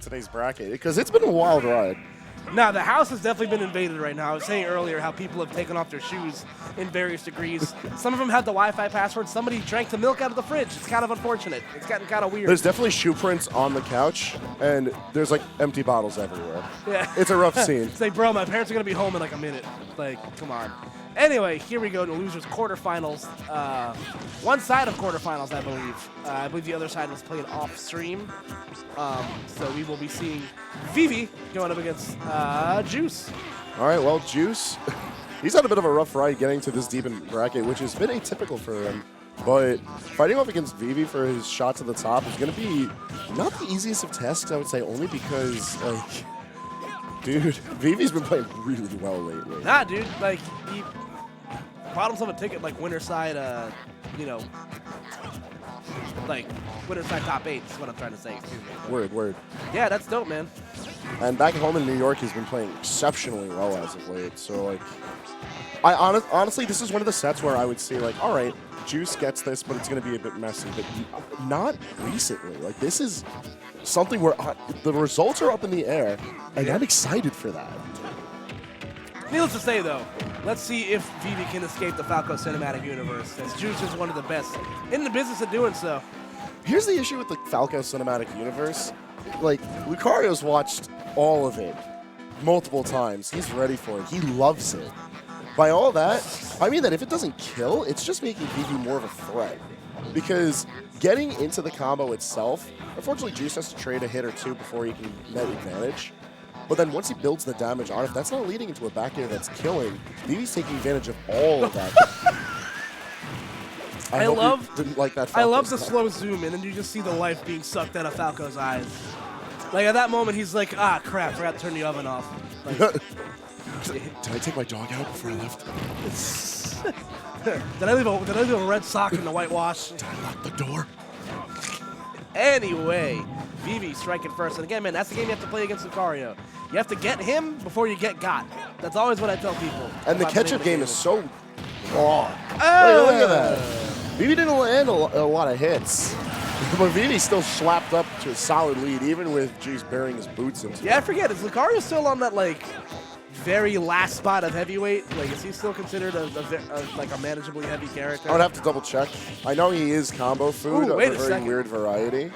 today's bracket because it's been a wild ride. Now, the house has definitely been invaded right now. I was saying earlier how people have taken off their shoes in various degrees. Some of them had the Wi-Fi password. Somebody drank the milk out of the fridge. It's kind of unfortunate. It's gotten kind of weird. There's definitely shoe prints on the couch, and there's like empty bottles everywhere. Yeah. It's a rough scene. It's like, bro, my parents are going to be home in like a minute. Like, come on. Anyway, here we go to losers quarterfinals. One side of quarterfinals, I believe. I believe the other side was playing off stream. So we will be seeing Vivi going up against Juice. All right, well, Juice, he's had a bit of a rough ride getting to this deep in bracket, which has been atypical for him. But fighting off against Vivi for his shot to the top is going to be not the easiest of tasks, I would say, only because, like, dude, Vivi's been playing really well lately. Nah, dude, like, he bought himself a ticket, like, winter side, you know, like, winter side top 8 is what I'm trying to say. Excuse me. Word. Yeah, that's dope, man. And back at home in New York, he's been playing exceptionally well as of late. So, like, honestly, this is one of the sets where I would say, like, all right, Juice gets this, but it's going to be a bit messy. But not recently. Like, this is something where the results are up in the air, and I'm excited for that. Needless to say, though, let's see if Vivi can escape the Falco cinematic universe, as Juice is one of the best in the business of doing so. Here's the issue with the Falco cinematic universe. Like, Lucario's watched all of it multiple times. He's ready for it. He loves it. By all that, I mean that if it doesn't kill, it's just making Vivi more of a threat. Because getting into the combo itself, unfortunately, Juice has to trade a hit or two before he can net advantage. But then once he builds the damage on, if that's not leading into a back air that's killing, Vivi's taking advantage of all of that. I didn't like that. I love the slow zoom, and then you just see the life being sucked out of Falco's eyes. Like, at that moment, he's like, ah, crap, forgot to turn the oven off. Like, did I take my dog out before I left? Did I leave a red sock in the whitewash? Did I lock the door? Anyway, Vivi striking first. And again, man, that's the game you have to play against Lucario. You have to get him before you get got. That's always what I tell people. And the catch-up game is so raw. Look at that. Vivi didn't land a lot of hits. But Vivi still slapped up to a solid lead, even with Juice burying his boots into it. Yeah, I forget. Is Lucario still on that, like, very last spot of heavyweight? Like, is he still considered like a manageably heavy character? I would have to double check. I know he is combo food. Ooh, wait of a very second. weird variety.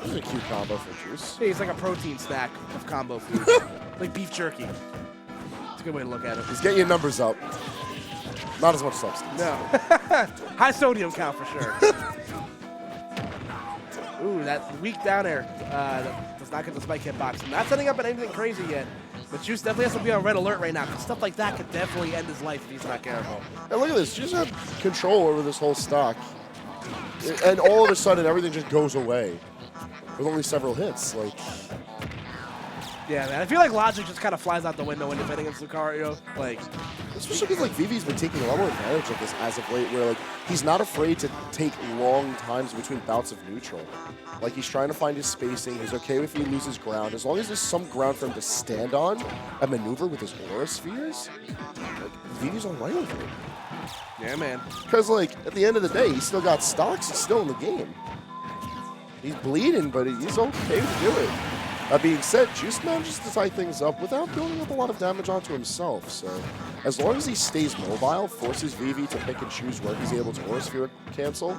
This is a cute combo for Juice. Yeah, he's like a protein snack of combo food. Like beef jerky. It's a good way to look at it. He's getting your numbers up. Not as much substance. No. High sodium count for sure. Ooh, that weak down air does not get the spike hitbox. Not setting up at anything crazy yet. But Juice definitely has to be on red alert right now, because stuff like that could definitely end his life if he's not careful. And look at this. Juice had control over this whole stock. And all of a sudden, everything just goes away with only several hits. Like, yeah, man. I feel like logic just kind of flies out the window when defending against Lucario. Like, especially because like Vivi's been taking a lot more advantage of this as of late, where like he's not afraid to take long times between bouts of neutral. Like, he's trying to find his spacing. He's okay if he loses ground, as long as there's some ground for him to stand on and maneuver with his aura spheres. Like, Vivi's all right with it. yeah, man. Because like at the end of the day, he's still got stocks. He's still in the game. He's bleeding, but he's okay to do it. That being said, Juice manages to tie things up without building up a lot of damage onto himself. So, as long as he stays mobile, forces Vivi to pick and choose where he's able to aura sphere cancel,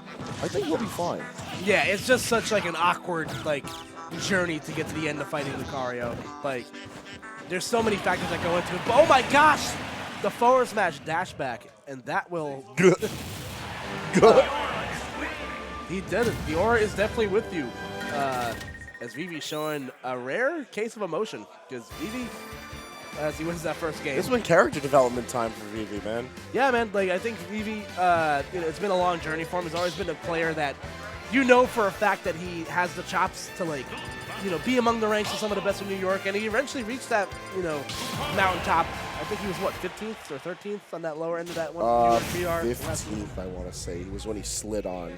I think he'll be fine. Yeah, it's just such like an awkward like journey to get to the end of fighting Lucario. Like, there's so many factors that go into it. But oh my gosh, the forward smash dash back, and that will. He did it. The aura is definitely with you. As Vivi showing a rare case of emotion, because Vivi, as he wins that first game. This has been character development time for Vivi, man. Yeah, man. Like, I think Vivi, you know, it's been a long journey for him. He's always been a player that you know for a fact that he has the chops to, like, you know, be among the ranks of some of the best in New York, and he eventually reached that, you know, mountaintop. I think he was, what, 15th or 13th on that lower end of that one? 15th, I want to say. He was when he slid on.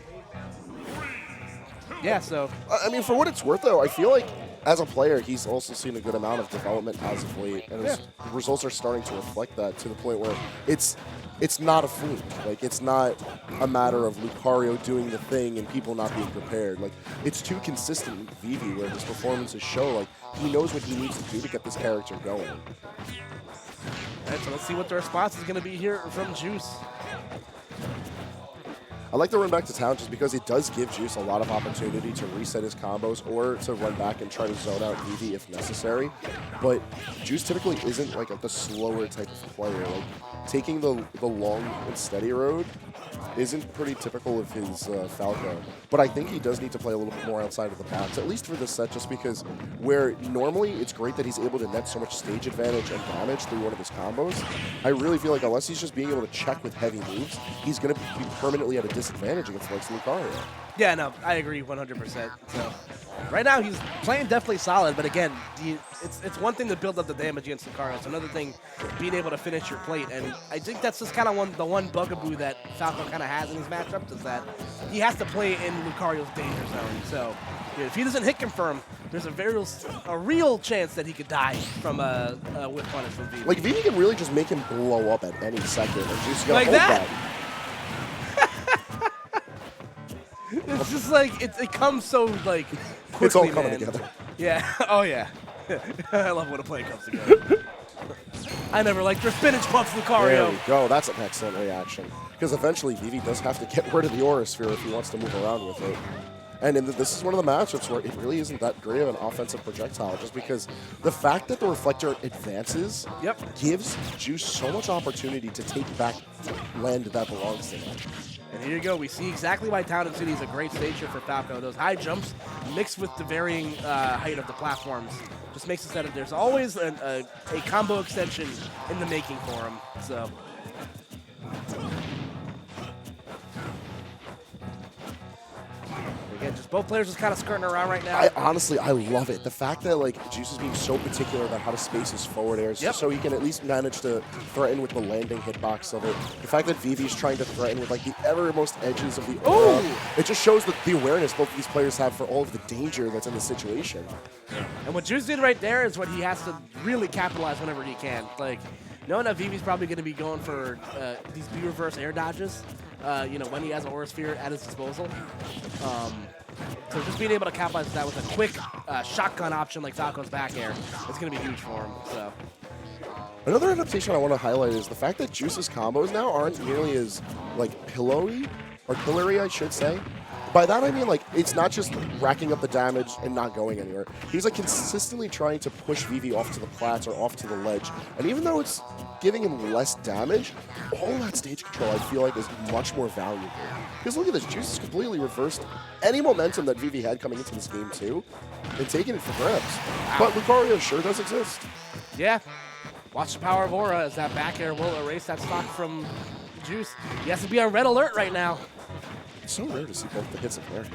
Yeah, so. I mean, for what it's worth, though, I feel like as a player, he's also seen a good amount of development as of late, and his results are starting to reflect that to the point where it's it's not a fluke. Like, it's not a matter of Lucario doing the thing and people not being prepared. Like, it's too consistent with Vivi where his performances show, like, he knows what he needs to do to get this character going. All right, so let's see what the response is going to be here from Juice. I like the run back to town just because it does give Juice a lot of opportunity to reset his combos or to run back and try to zone out Vivi if necessary. But Juice typically isn't like the slower type of player. Like, taking the long and steady road isn't pretty typical of his Falco. But I think he does need to play a little bit more outside of the box, at least for this set, just because where normally it's great that he's able to net so much stage advantage and damage through one of his combos, I really feel like unless he's just being able to check with heavy moves, he's going to be permanently at a disadvantage against like Lucario. Yeah, no, I agree 100%. So right now he's playing definitely solid, but again, it's one thing to build up the damage against Lucario. It's another thing being able to finish your plate, and I think that's just kind of the one bugaboo that Falco kind of has in his matchups is that he has to play in Lucario's danger zone. So if he doesn't hit confirm, there's a real chance that he could die from a whip punish from Vivi. Like, Vivi can really just make him blow up at any second, and Juice is going to like hold that. that. It's just like it comes so like quickly, It's all coming man. together. Yeah. Oh yeah. I love when a play comes together. I never liked your spinach puffs, Lucario. There we go. That's an excellent reaction. Because eventually Vivi does have to get rid of the Aura Sphere if he wants to move around with it. And this is one of the matchups where it really isn't that great of an offensive projectile, just because the fact that the Reflector advances gives Juice so much opportunity to take back land that belongs to him. And here you go. We see exactly why Town and City is a great stage here for Falco. Those high jumps mixed with the varying height of the platforms just makes it that there's always a combo extension in the making for him. So. Again, just both players just kind of skirting around right now. Honestly, I love it. The fact that like Juice is being so particular about how to space his forward airs, just so he can at least manage to threaten with the landing hitbox of it. The fact that Vivi's trying to threaten with like the evermost edges of the aura, it just shows the awareness both of these players have for all of the danger that's in the situation. And what Juice did right there is what he has to really capitalize whenever he can. Like, knowing that Vivi's probably going to be going for these B-reverse air dodges, when he has an Aura Sphere at his disposal. So just being able to capitalize that with a quick shotgun option like Falco's back air, it's going to be huge for him. So. Another adaptation I want to highlight is the fact that Juice's combos now aren't nearly as like pillowy, or pillory I should say. By that I mean like it's not just racking up the damage and not going anywhere. He's like consistently trying to push Vivi off to the plats or off to the ledge. And even though it's giving him less damage, all that stage control I feel like is much more valuable. Because look at this, Juice has completely reversed any momentum that Vivi had coming into this game too, and taking it for grabs. But Lucario sure does exist. Yeah. Watch the power of Aura as that back air will erase that stock from Juice. He has to be on red alert right now. It's so rare to see both the hits of air.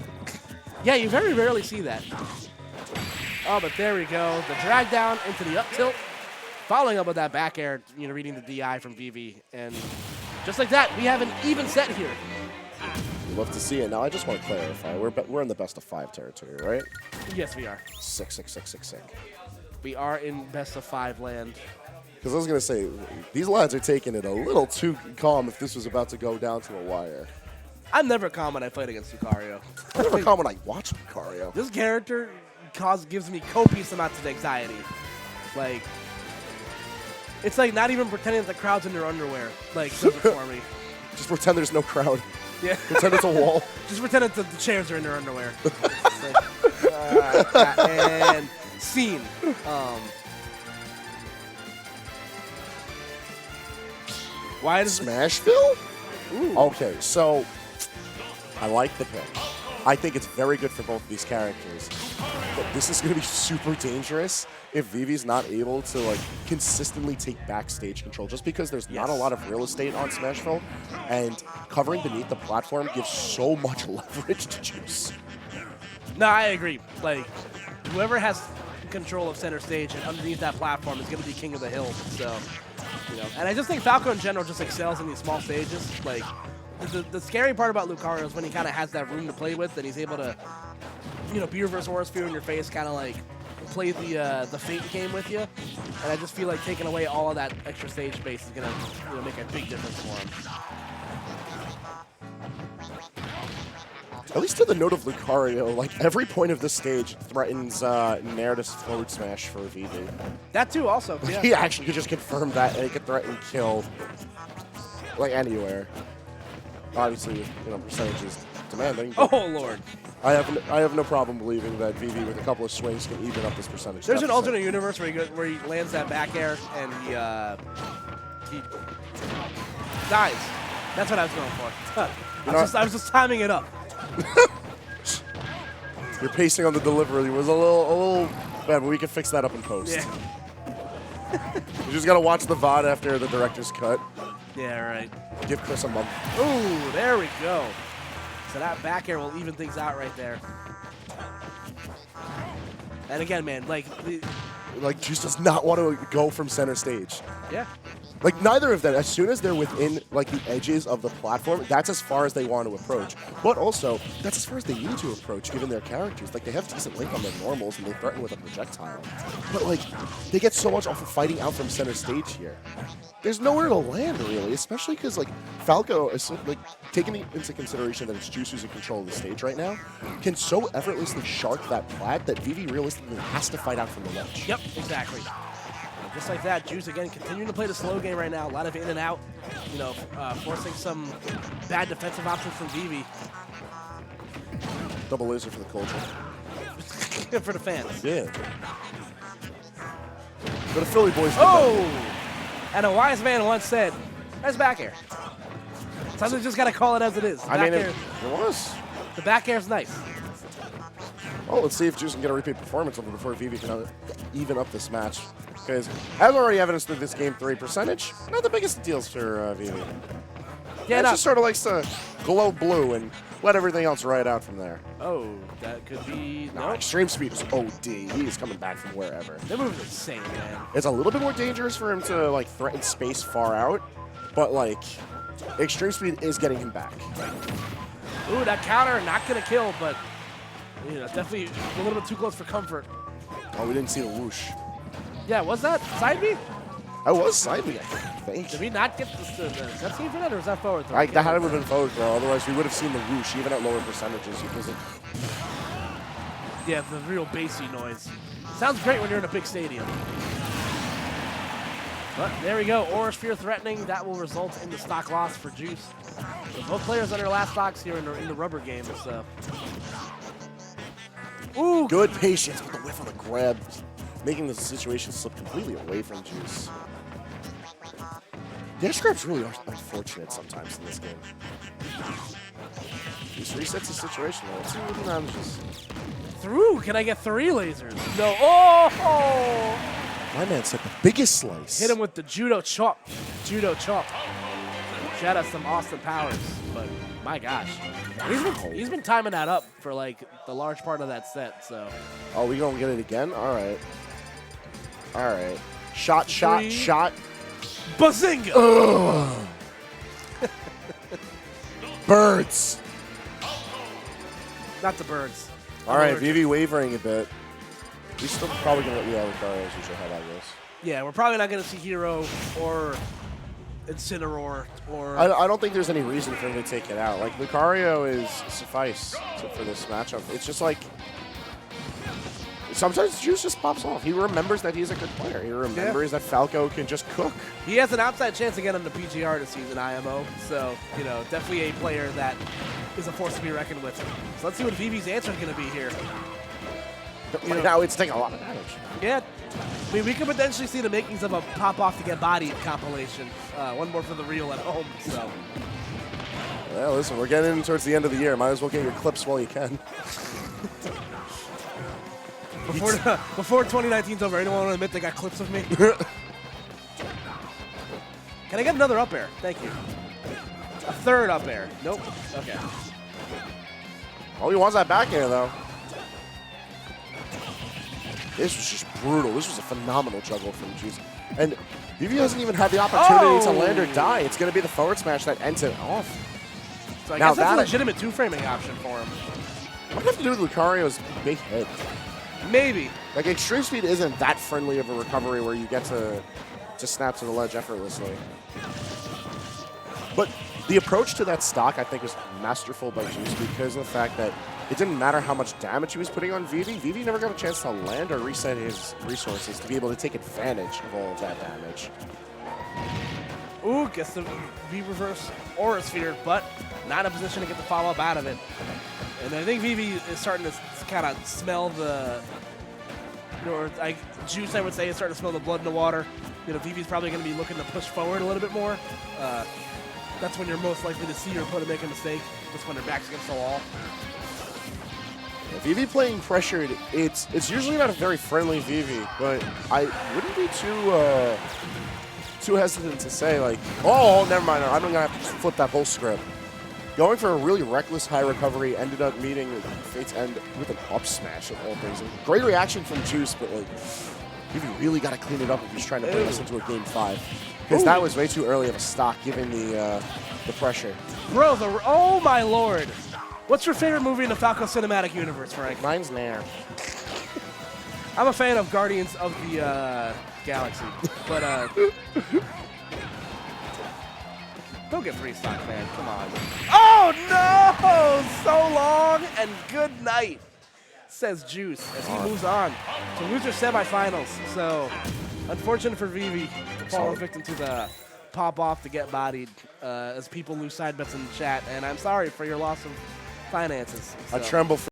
Yeah, you very rarely see that. Oh, but there we go. The drag down into the up tilt. Following up with that back air, reading the DI from Vivi. And just like that, we have an even set here. We love to see it. Now, I just want to clarify. We're in the best of 5 territory, right? Yes, we are. Sick. We are in best of 5 land. Because I was going to say, these lads are taking it a little too calm if this was about to go down to a wire. I'm never calm when I fight against Lucario. I'm never calm when I watch Lucario. This character gives me copious amounts of anxiety. Like, it's like not even pretending that the crowd's in their underwear. Like, does it for me. Just pretend there's no crowd. Yeah. Pretend it's a wall. Just pretend that the chairs are in their underwear. And scene. Why does Smashville? Ooh. Okay, so I like the pick. I think it's very good for both of these characters. But this is going to be super dangerous if Vivi's not able to like consistently take backstage control, just because there's not a lot of real estate on Smashville, and covering beneath the platform gives so much leverage to Juice. No, I agree. Like, whoever has control of center stage and underneath that platform is going to be king of the hill. So, and I just think Falco in general just excels in these small stages. Like, the scary part about Lucario is when he kind of has that room to play with, and he's able to, B-reverse Aura Sphere in your face, kind of like play the feint game with you, and I just feel like taking away all of that extra stage space is gonna make a big difference for him. At least to the note of Lucario, like every point of this stage threatens Nair's forward smash for Vivi. That too, also. Yeah. He actually could just confirm that, and he could threaten kill like anywhere. Obviously, percentages demanding. Oh Lord! I have no problem believing that Vivi with a couple of swings can even up this percentage. There's an alternate universe where he lands that back air and he dies. That's what I was going for. I was just timing it up. Your pacing on the delivery was a little bad, but we can fix that up in post. Yeah. You just gotta watch the VOD after the director's cut. Yeah, right. Give Chris a month. Ooh, there we go. So that back air will even things out right there. And again, man, like Juice does not want to go from center stage. Yeah. Like, neither of them, as soon as they're within, like, the edges of the platform, that's as far as they want to approach. But also, that's as far as they need to approach, given their characters. Like, they have decent link on their normals, and they threaten with a projectile. But, like, they get so much off of fighting out from center stage here. There's nowhere to land, really, especially because, like, Falco, is, like, taking into consideration that it's Juice who's in control of the stage right now, can so effortlessly shark that plat that Vivi realistically has to fight out from the ledge. Yep, exactly. Just like that, Juice again continuing to play the slow game right now. A lot of in and out, forcing some bad defensive options from Vivi. Double laser for the culture. For the fans. Yeah. But the Philly boys. Oh! And a wise man once said, "That's back air." Sometimes you just gotta call it as it is. It was. The back air's nice. Well, let's see if Juice can get a repeat performance of it before Vivi can even up this match. Because, as already evidenced through this game 3 percentage, not the biggest deals for Vivi. Yeah, it just sort of likes to glow blue and let everything else ride out from there. Oh, that could be... No, extreme speed is OD. He is coming back from wherever. That move is insane, man. It's a little bit more dangerous for him to, like, threaten space far out, but, like, extreme speed is getting him back. Ooh, that counter, not going to kill, but, definitely a little bit too close for comfort. Oh, we didn't see the whoosh. Yeah, was that side B? I was side B, I think. Did we not get the cutscene for that, or was that forward throw? That had to have been forward throw, otherwise we would have seen the whoosh, even at lower percentages. Yeah, the real bassy noise. Sounds great when you're in a big stadium. But there we go, Aura Sphere threatening. That will result in the stock loss for Juice. So both players on their last stocks here in the rubber game. So. Ooh! Good patience with the whiff on the grab, making the situation slip completely away from Juice. The edge grabs really are unfortunate sometimes in this game. Juice resets the situation though. Let's see what he manages. Through? Can I get 3 lasers? No. Oh! My man said the biggest slice. Hit him with the judo chop. Judo chop. Shout out some Austin Powers, but my gosh. He's been timing that up for like the large part of that set, so. Oh, we gonna get it again? All right. All right. Shot. Bazinga! Ugh. Birds. Not the birds. All right, Vivi wavering a bit. He's still probably gonna let Lucario usually how that goes. Yeah, we're probably not gonna see Hero or Incineroar or. I don't think there's any reason for him to take it out. Like Lucario is suffice for this matchup. It's just like sometimes Juice just pops off. He remembers that he's a good player. He remembers that Falco can just cook. He has an outside chance to get on the PGR this season, IMO. So definitely a player that is a force to be reckoned with. So let's see what Vivi's answer is gonna be here. Right now it's taking a lot of damage. Yeah. I mean, we could potentially see the makings of a pop-off to get bodied compilation. One more for the real at home, so. Well, listen, we're getting towards the end of the year. Might as well get your clips while you can. Before 2019's over, anyone want to admit they got clips of me? Can I get another up air? Thank you. A third up air. Nope. Okay. Oh, he wants that back air, though. This was just brutal. This was a phenomenal juggle from Juice. And Vivi hasn't even had the opportunity to land or die. It's going to be the forward smash that ends it off. So I guess that's a legitimate two-framing option for him. What does it have to do with Lucario's big head? Maybe. Like, extreme speed isn't that friendly of a recovery where you get to snap to the ledge effortlessly. But the approach to that stock, I think, is masterful by Juice because of the fact that it didn't matter how much damage he was putting on Vivi. Vivi never got a chance to land or reset his resources to be able to take advantage of all of that damage. Ooh, gets the V-reverse Aura Sphere, but not in a position to get the follow-up out of it. And I think Vivi is starting to kind of smell the, or Juice, I would say, is starting to smell the blood in the water. You know, Vivi's probably going to be looking to push forward a little bit more. That's when you're most likely to see your opponent make a mistake, just when their back's against the wall. Yeah, Vivi playing pressured, it's usually not a very friendly Vivi, but I wouldn't be too hesitant to say, like, oh, never mind, I'm going to have to flip that whole script. Going for a really reckless high recovery, ended up meeting Fate's End with an up smash of all things. And great reaction from Juice, but like, Vivi really got to clean it up if he's trying to bring us into a game 5. Because that was way too early of a stock, given the pressure. Bro, oh my lord. What's your favorite movie in the Falco Cinematic Universe, Frank? Mine's Nair. I'm a fan of Guardians of the Galaxy, but don't get free stock, man. Come on. Oh no! So long and good night, says Juice as he moves on to loser semifinals. So unfortunate for Vivi, falling victim to the pop off to get bodied as people lose side bets in the chat, and I'm sorry for your loss of finances. So. I tremble for